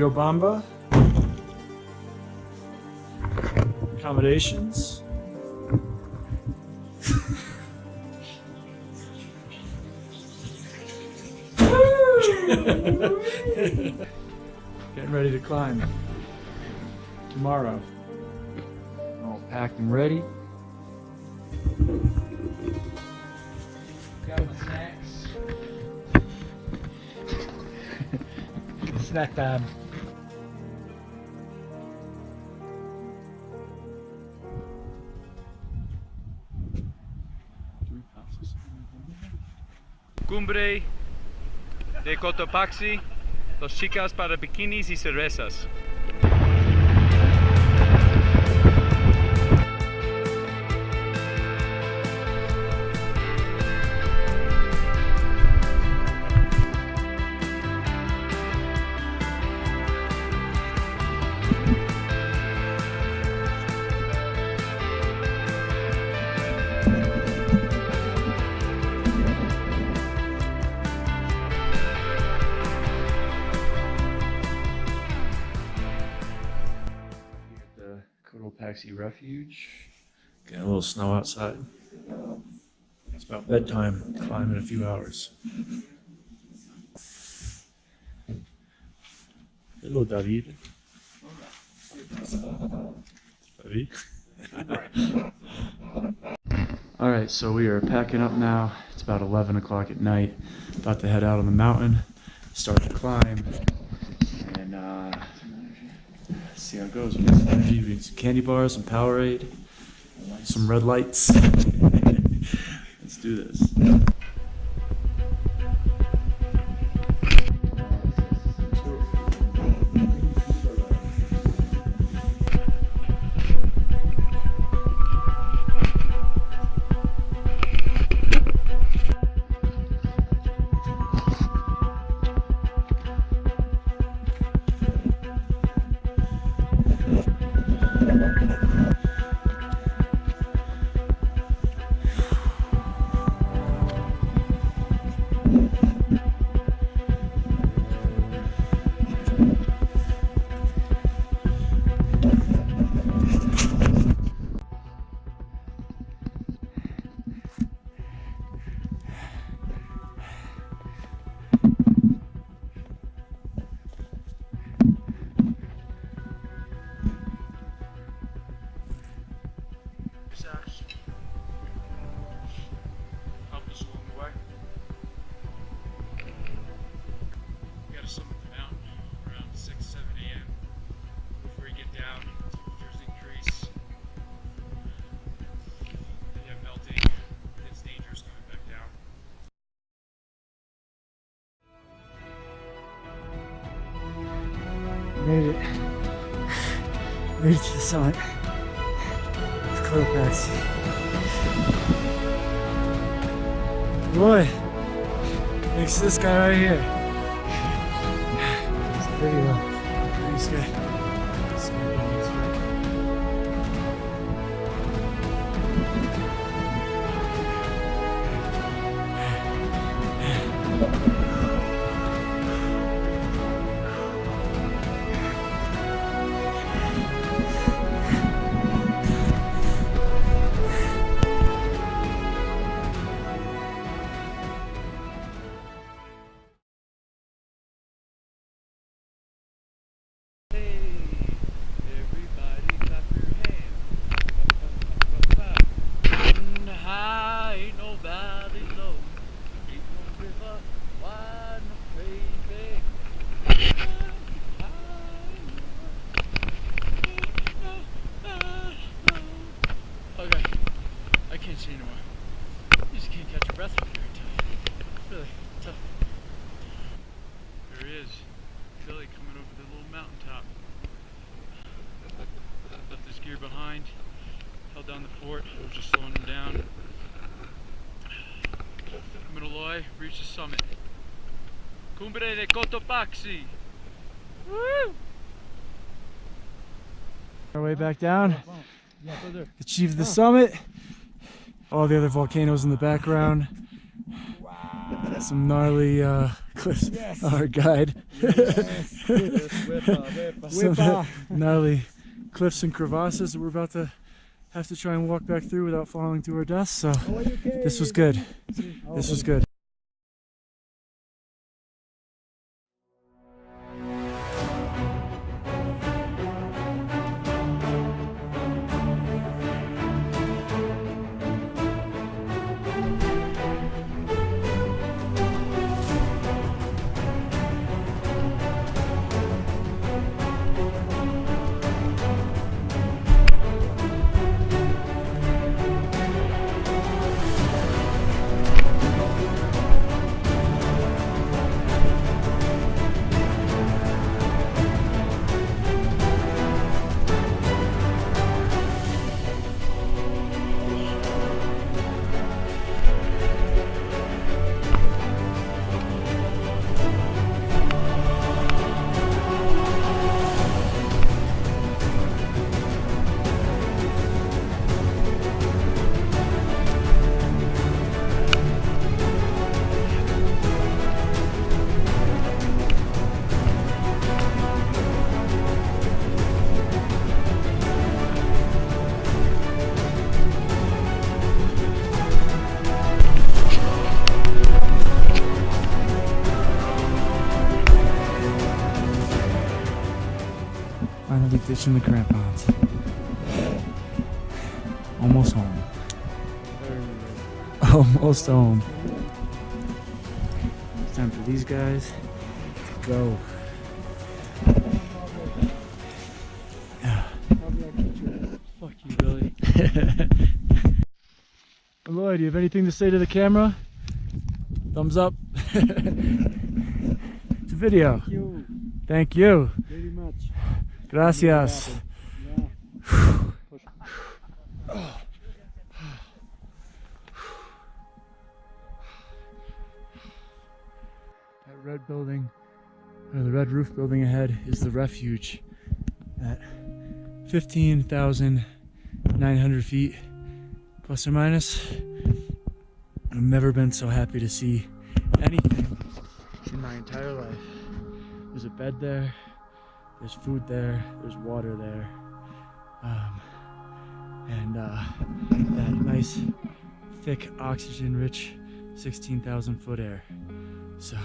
Riobamba. Accommodations. Getting ready to climb tomorrow. All packed and ready. Got my snacks. Snack time. Cumbre de Cotopaxi, dos chicas para bikinis y cervezas. Cotopaxi Refuge. Getting a little snow outside. It's about bedtime. Climb in a few hours. Hello, David. David. Alright, so we are packing up now. It's about 11 o'clock at night. About to head out on the mountain, start the climb, and see how it goes. We got some energy, we need some candy bars, some Powerade, some red lights. Let's do this. Made it. Made it to the summit. It's Cotopaxi. Boy, thanks to this guy right here. It's a video. Thanks, guy. Behind, held down the fort, I was just slowing him down. Middle reached the summit. Cumbre de Cotopaxi! Woo! Our way back down. Achieved the summit. All the other volcanoes in the background. Wow. Some gnarly cliffs. Yes. Our guide. Some gnarly cliffs and crevasses that we're about to have to try and walk back through without falling to our deaths. So this was good. This was good. Finally ditching the crampons. Almost home. Almost home. It's time for these guys to go. Fuck you, Billy. Lloyd, do you have anything to say to the camera? Thumbs up. It's a video. Thank you Thank you. very much. Gracias. That red building, or the red roof building ahead, is the Refuge at 15,900 feet, plus or minus. I've never been so happy to see anything in my entire life. There's a bed there, there's food there, there's water there, and that nice, thick, oxygen-rich 16,000 foot air. So